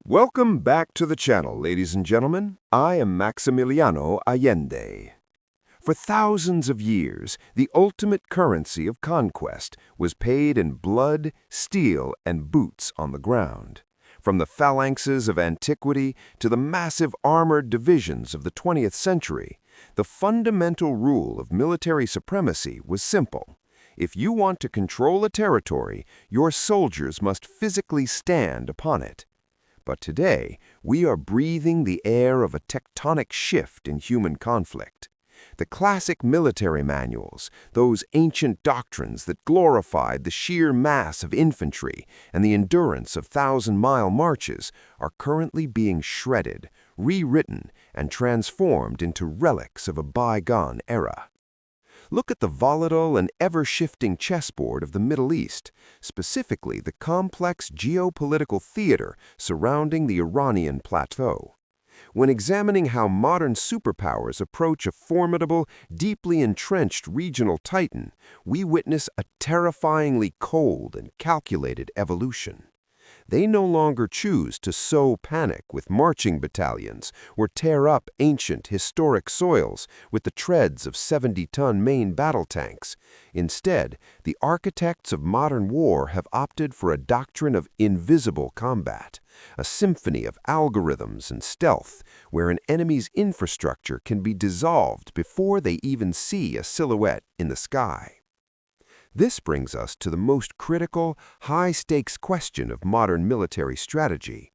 Welcome back to the channel, ladies and gentlemen. I am Maximiliano Allende. For thousands of years, the ultimate currency of conquest was paid in blood, steel, and boots on the ground. From the phalanxes of antiquity to the massive armored divisions of the 20th century, the fundamental rule of military supremacy was simple. If you want to control a territory, your soldiers must physically stand upon it. But today, we are breathing the air of a tectonic shift in human conflict. The classic military manuals, those ancient doctrines that glorified the sheer mass of infantry and the endurance of thousand-mile marches, are currently being shredded, rewritten, and transformed into relics of a bygone era. Look at the volatile and ever-shifting chessboard of the Middle East, specifically the complex geopolitical theater surrounding the Iranian plateau. When examining how modern superpowers approach a formidable, deeply entrenched regional titan, we witness a terrifyingly cold and calculated evolution. They no longer choose to sow panic with marching battalions or tear up ancient, historic soils with the treads of 70-ton main battle tanks. Instead, the architects of modern war have opted for a doctrine of invisible combat, a symphony of algorithms and stealth, where an enemy's infrastructure can be dissolved before they even see a silhouette in the sky. This brings us to the most critical, high-stakes question of modern military strategy.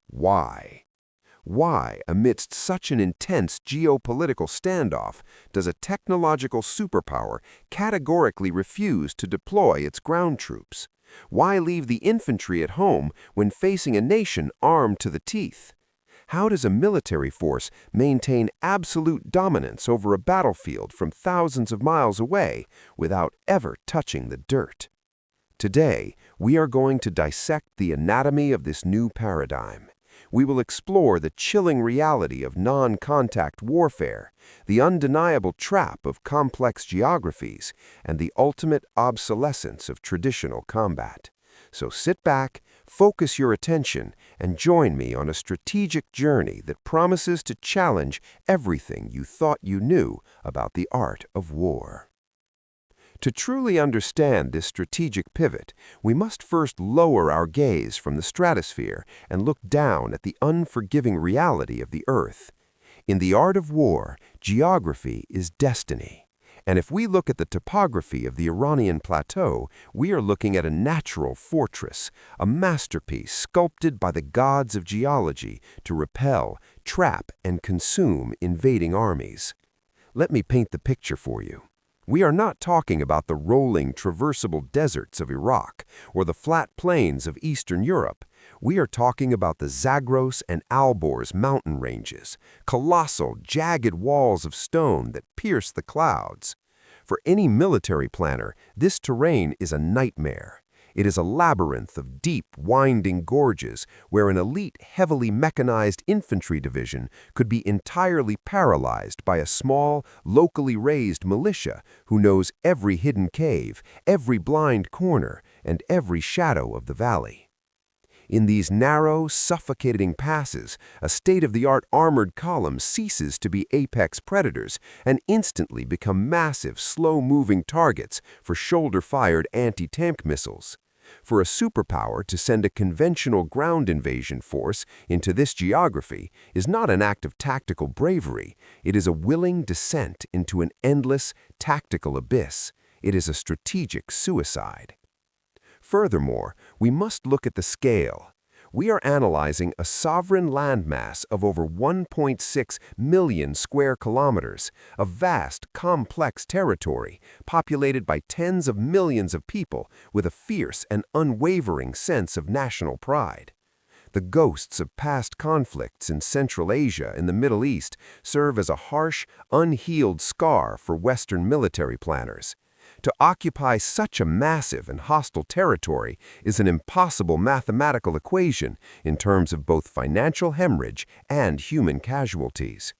Why? Why, amidst such an intense geopolitical standoff, does a technological superpower categorically refuse to deploy its ground troops? Why leave the infantry at home when facing a nation armed to the teeth? How does a military force maintain absolute dominance over a battlefield from thousands of miles away without ever touching the dirt? Today, we are going to dissect the anatomy of this new paradigm. We will explore the chilling reality of non-contact warfare, the undeniable trap of complex geographies, and the ultimate obsolescence of traditional combat. So sit back, focus your attention, and join me on a strategic journey that promises to challenge everything you thought you knew about the art of war. To truly understand this strategic pivot, we must first lower our gaze from the stratosphere and look down at the unforgiving reality of the Earth. In the art of war, geography is destiny. And if we look at the topography of the Iranian plateau, we are looking at a natural fortress, a masterpiece sculpted by the gods of geology to repel, trap, and consume invading armies. Let me paint the picture for you. We are not talking about the rolling, traversable deserts of Iraq or the flat plains of Eastern Europe. We are talking about the Zagros and Alborz mountain ranges, colossal, jagged walls of stone that pierce the clouds. For any military planner, this terrain is a nightmare. It is a labyrinth of deep, winding gorges where an elite, heavily mechanized infantry division could be entirely paralyzed by a small, locally raised militia who knows every hidden cave, every blind corner, and every shadow of the valley. In these narrow, suffocating passes, a state-of-the-art armored column ceases to be apex predators and instantly become massive, slow-moving targets for shoulder-fired anti-tank missiles. For a superpower to send a conventional ground invasion force into this geography is not an act of tactical bravery. It is a willing descent into an endless, tactical abyss. It is a strategic suicide. Furthermore, we must look at the scale. We are analyzing a sovereign landmass of over 1.6 million square kilometers, a vast, complex territory populated by tens of millions of people with a fierce and unwavering sense of national pride. The ghosts of past conflicts in Central Asia and the Middle East serve as a harsh, unhealed scar for Western military planners. To occupy such a massive and hostile territory is an impossible mathematical equation in terms of both financial hemorrhage and human casualties.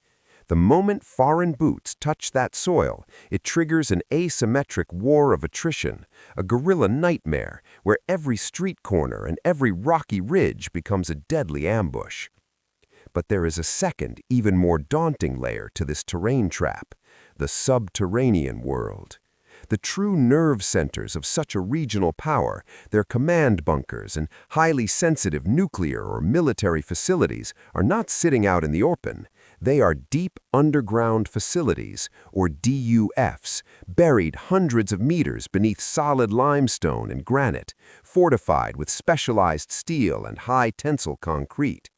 The moment foreign boots touch that soil, it triggers an asymmetric war of attrition, a guerrilla nightmare where every street corner and every rocky ridge becomes a deadly ambush. But there is a second, even more daunting layer to this terrain trap, the subterranean world. The true nerve centers of such a regional power, their command bunkers and highly sensitive nuclear or military facilities, are not sitting out in the open. They are deep underground facilities, or DUFs, buried hundreds of meters beneath solid limestone and granite, fortified with specialized steel and high-tensile concrete.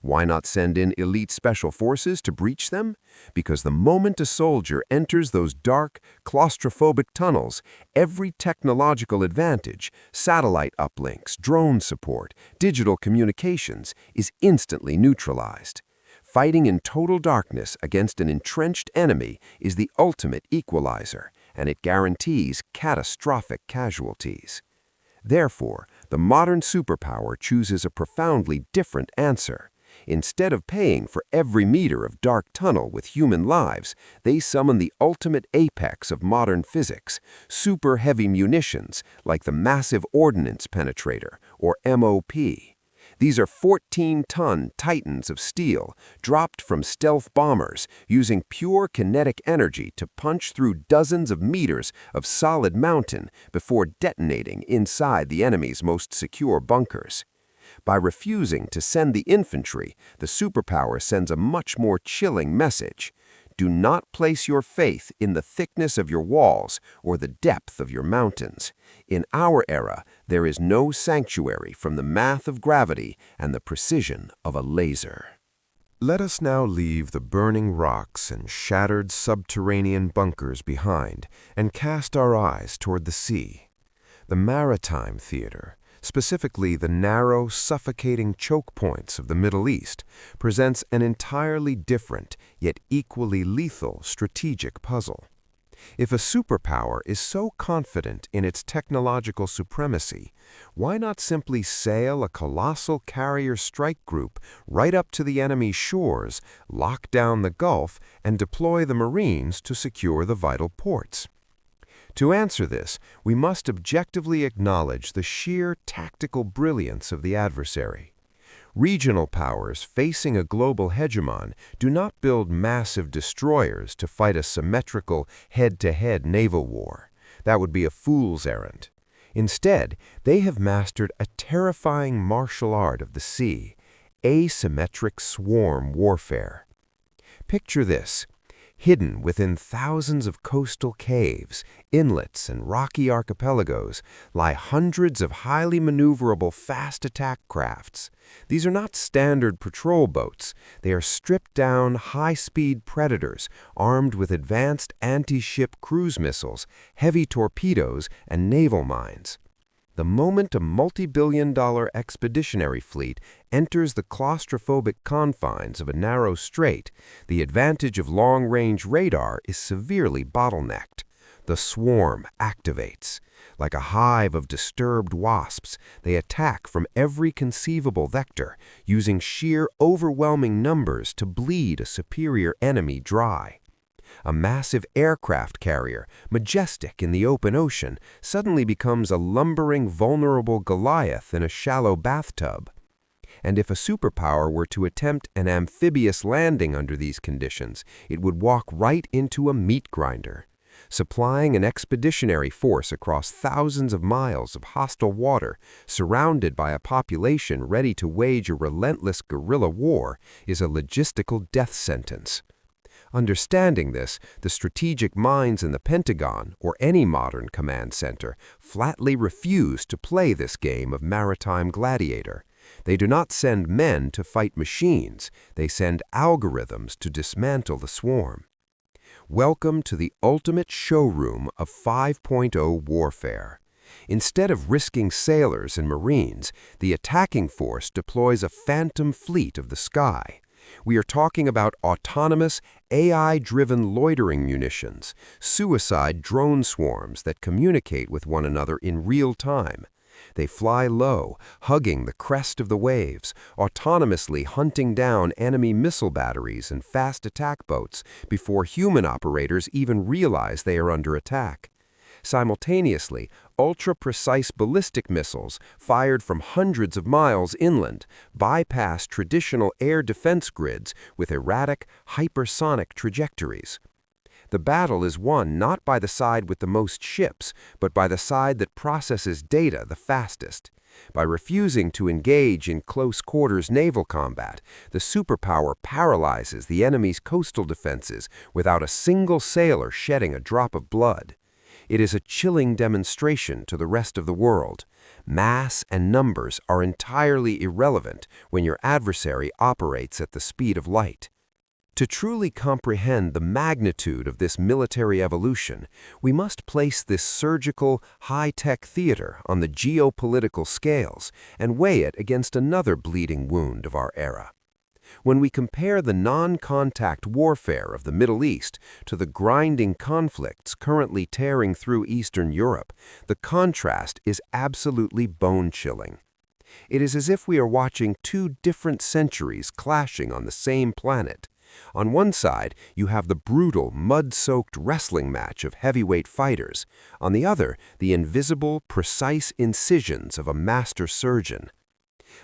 Why not send in elite special forces to breach them? Because the moment a soldier enters those dark, claustrophobic tunnels, every technological advantage, satellite uplinks, drone support, digital communications, is instantly neutralized. Fighting in total darkness against an entrenched enemy is the ultimate equalizer, and it guarantees catastrophic casualties. Therefore, the modern superpower chooses a profoundly different answer. Instead of paying for every meter of dark tunnel with human lives, they summon the ultimate apex of modern physics, super heavy munitions like the Massive Ordnance Penetrator, or MOP. These are 14-ton titans of steel, dropped from stealth bombers, using pure kinetic energy to punch through dozens of meters of solid mountain before detonating inside the enemy's most secure bunkers. By refusing to send the infantry, the superpower sends a much more chilling message. Do not place your faith in the thickness of your walls or the depth of your mountains. In our era, there is no sanctuary from the math of gravity and the precision of a laser. Let us now leave the burning rocks and shattered subterranean bunkers behind and cast our eyes toward the sea. The maritime theater, specifically the narrow, suffocating choke points of the Middle East, presents an entirely different, yet equally lethal strategic puzzle. If a superpower is so confident in its technological supremacy, why not simply sail a colossal carrier strike group right up to the enemy's shores, lock down the Gulf, and deploy the Marines to secure the vital ports? To answer this, we must objectively acknowledge the sheer tactical brilliance of the adversary. Regional powers facing a global hegemon do not build massive destroyers to fight a symmetrical head-to-head naval war. That would be a fool's errand. Instead, they have mastered a terrifying martial art of the sea, asymmetric swarm warfare. Picture this. Hidden within thousands of coastal caves, inlets, and rocky archipelagos lie hundreds of highly maneuverable fast attack crafts. These are not standard patrol boats. They are stripped-down, high-speed predators armed with advanced anti-ship cruise missiles, heavy torpedoes, and naval mines. The moment a multi-billion-dollar expeditionary fleet enters the claustrophobic confines of a narrow strait, the advantage of long-range radar is severely bottlenecked. The swarm activates. Like a hive of disturbed wasps, they attack from every conceivable vector, using sheer overwhelming numbers to bleed a superior enemy dry. A massive aircraft carrier, majestic in the open ocean, suddenly becomes a lumbering, vulnerable Goliath in a shallow bathtub. And if a superpower were to attempt an amphibious landing under these conditions, it would walk right into a meat grinder. Supplying an expeditionary force across thousands of miles of hostile water, surrounded by a population ready to wage a relentless guerrilla war, is a logistical death sentence. Understanding this, the strategic minds in the Pentagon or any modern command center flatly refuse to play this game of maritime gladiator. They do not send men to fight machines, they send algorithms to dismantle the swarm. Welcome to the ultimate showroom of 5.0 warfare. Instead of risking sailors and Marines, the attacking force deploys a phantom fleet of the sky. We are talking about autonomous, AI-driven loitering munitions, suicide drone swarms that communicate with one another in real time. They fly low, hugging the crest of the waves, autonomously hunting down enemy missile batteries and fast attack boats before human operators even realize they are under attack. Simultaneously, ultra-precise ballistic missiles, fired from hundreds of miles inland, bypass traditional air defense grids with erratic, hypersonic trajectories. The battle is won not by the side with the most ships, but by the side that processes data the fastest. By refusing to engage in close-quarters naval combat, the superpower paralyzes the enemy's coastal defenses without a single sailor shedding a drop of blood. It is a chilling demonstration to the rest of the world. Mass and numbers are entirely irrelevant when your adversary operates at the speed of light. To truly comprehend the magnitude of this military evolution, we must place this surgical, high-tech theater on the geopolitical scales and weigh it against another bleeding wound of our era. When we compare the non-contact warfare of the Middle East to the grinding conflicts currently tearing through Eastern Europe, the contrast is absolutely bone-chilling. It is as if we are watching two different centuries clashing on the same planet. On one side, you have the brutal, mud-soaked wrestling match of heavyweight fighters. On the other, the invisible, precise incisions of a master surgeon.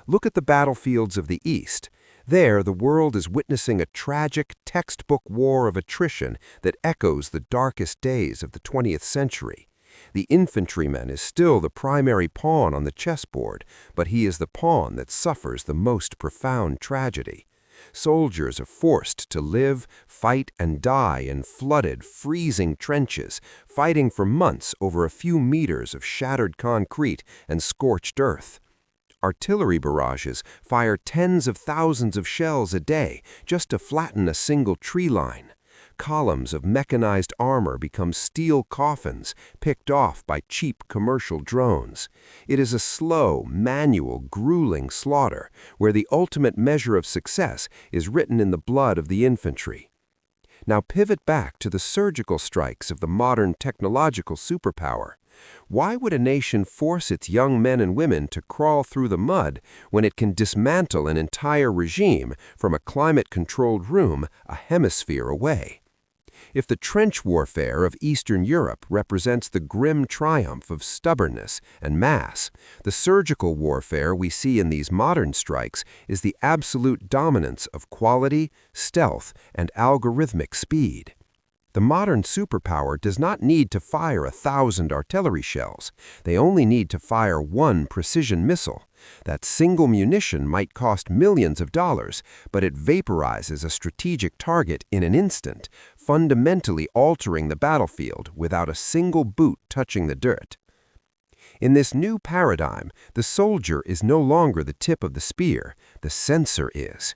Look at the battlefields of the East. There, the world is witnessing a tragic, textbook war of attrition that echoes the darkest days of the 20th century. The infantryman is still the primary pawn on the chessboard, but he is the pawn that suffers the most profound tragedy. Soldiers are forced to live, fight, and die in flooded, freezing trenches, fighting for months over a few meters of shattered concrete and scorched earth. Artillery barrages fire tens of thousands of shells a day just to flatten a single tree line. Columns of mechanized armor become steel coffins picked off by cheap commercial drones. It is a slow, manual, grueling slaughter where the ultimate measure of success is written in the blood of the infantry. Now pivot back to the surgical strikes of the modern technological superpower. Why would a nation force its young men and women to crawl through the mud when it can dismantle an entire regime from a climate-controlled room a hemisphere away? If the trench warfare of Eastern Europe represents the grim triumph of stubbornness and mass, the surgical warfare we see in these modern strikes is the absolute dominance of quality, stealth, and algorithmic speed. The modern superpower does not need to fire 1,000 artillery shells. They only need to fire one precision missile. That single munition might cost millions of dollars, but it vaporizes a strategic target in an instant, fundamentally altering the battlefield without a single boot touching the dirt. In this new paradigm, the soldier is no longer the tip of the spear, the sensor is.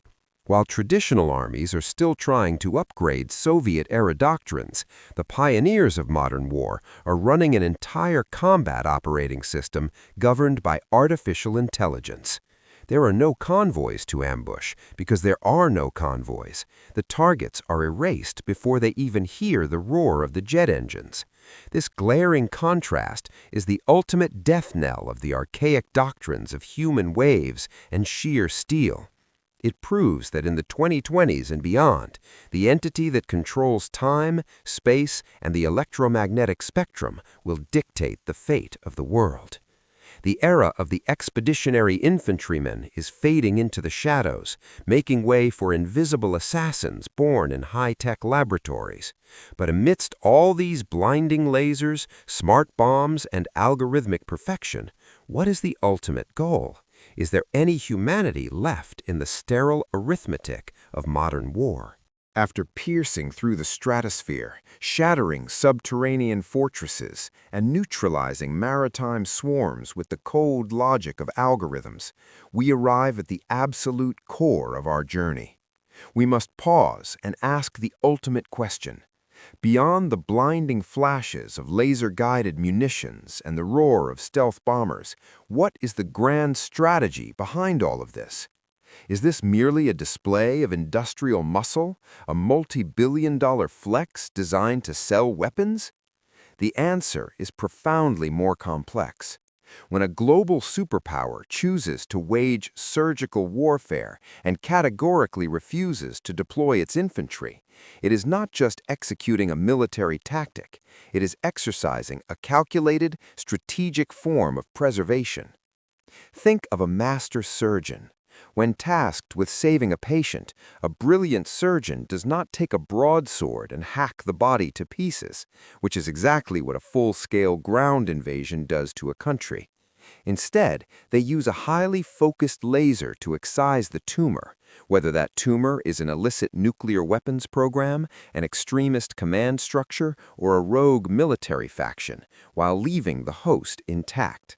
While traditional armies are still trying to upgrade Soviet-era doctrines, the pioneers of modern war are running an entire combat operating system governed by artificial intelligence. There are no convoys to ambush because there are no convoys. The targets are erased before they even hear the roar of the jet engines. This glaring contrast is the ultimate death knell of the archaic doctrines of human waves and sheer steel. It proves that in the 2020s and beyond, the entity that controls time, space, and the electromagnetic spectrum will dictate the fate of the world. The era of the expeditionary infantryman is fading into the shadows, making way for invisible assassins born in high-tech laboratories. But amidst all these blinding lasers, smart bombs, and algorithmic perfection, what is the ultimate goal? Is there any humanity left in the sterile arithmetic of modern war? After piercing through the stratosphere, shattering subterranean fortresses, and neutralizing maritime swarms with the cold logic of algorithms, we arrive at the absolute core of our journey. We must pause and ask the ultimate question. Beyond the blinding flashes of laser-guided munitions and the roar of stealth bombers, what is the grand strategy behind all of this? Is this merely a display of industrial muscle, a multi-billion-dollar flex designed to sell weapons? The answer is profoundly more complex. When a global superpower chooses to wage surgical warfare and categorically refuses to deploy its infantry, it is not just executing a military tactic, it is exercising a calculated, strategic form of preservation. Think of a master surgeon. When tasked with saving a patient, a brilliant surgeon does not take a broadsword and hack the body to pieces, which is exactly what a full-scale ground invasion does to a country. Instead, they use a highly focused laser to excise the tumor, whether that tumor is an illicit nuclear weapons program, an extremist command structure, or a rogue military faction, while leaving the host intact.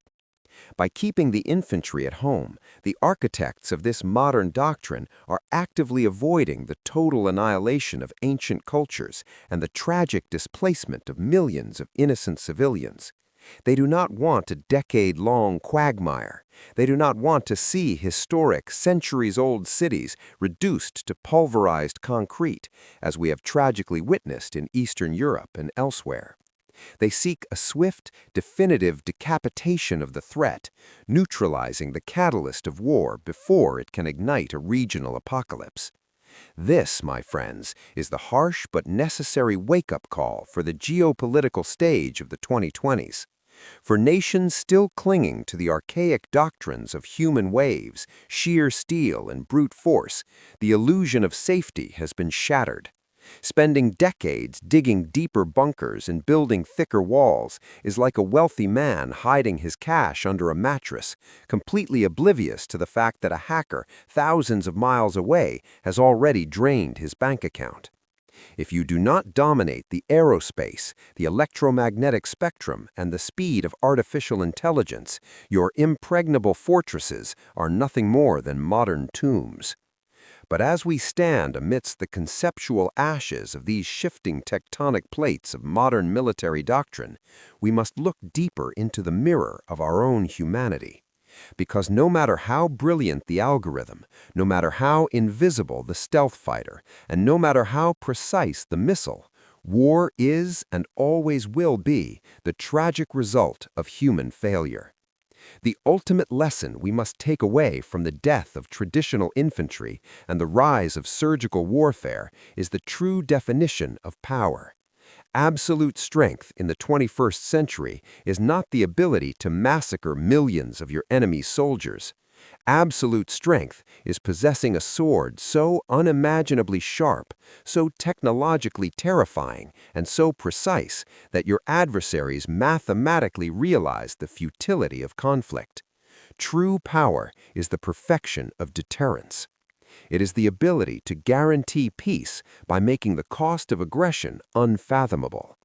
By keeping the infantry at home, the architects of this modern doctrine are actively avoiding the total annihilation of ancient cultures and the tragic displacement of millions of innocent civilians. They do not want a decade-long quagmire. They do not want to see historic, centuries-old cities reduced to pulverized concrete, as we have tragically witnessed in Eastern Europe and elsewhere. They seek a swift, definitive decapitation of the threat, neutralizing the catalyst of war before it can ignite a regional apocalypse. This, my friends, is the harsh but necessary wake-up call for the geopolitical stage of the 2020s. For nations still clinging to the archaic doctrines of human waves, sheer steel, and brute force, the illusion of safety has been shattered. Spending decades digging deeper bunkers and building thicker walls is like a wealthy man hiding his cash under a mattress, completely oblivious to the fact that a hacker thousands of miles away has already drained his bank account. If you do not dominate the aerospace, the electromagnetic spectrum, and the speed of artificial intelligence, your impregnable fortresses are nothing more than modern tombs. But as we stand amidst the conceptual ashes of these shifting tectonic plates of modern military doctrine, we must look deeper into the mirror of our own humanity. Because no matter how brilliant the algorithm, no matter how invisible the stealth fighter, and no matter how precise the missile, war is and always will be the tragic result of human failure. The ultimate lesson we must take away from the death of traditional infantry and the rise of surgical warfare is the true definition of power. Absolute strength in the 21st century is not the ability to massacre millions of your enemy's soldiers. Absolute strength is possessing a sword so unimaginably sharp, so technologically terrifying, and so precise that your adversaries mathematically realize the futility of conflict. True power is the perfection of deterrence. It is the ability to guarantee peace by making the cost of aggression unfathomable.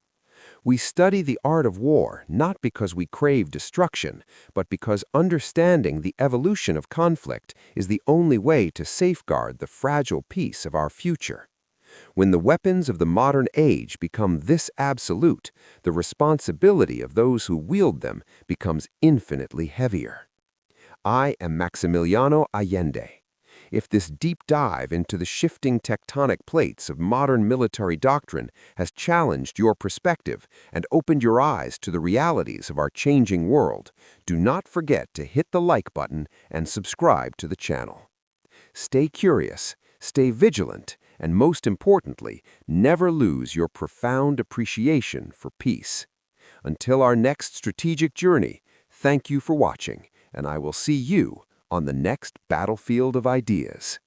We study the art of war not because we crave destruction, but because understanding the evolution of conflict is the only way to safeguard the fragile peace of our future. When the weapons of the modern age become this absolute, the responsibility of those who wield them becomes infinitely heavier. I am Maximiliano Allende. If this deep dive into the shifting tectonic plates of modern military doctrine has challenged your perspective and opened your eyes to the realities of our changing world, do not forget to hit the like button and subscribe to the channel. Stay curious, stay vigilant, and most importantly, never lose your profound appreciation for peace. Until our next strategic journey, thank you for watching, and I will see you on the next battlefield of ideas.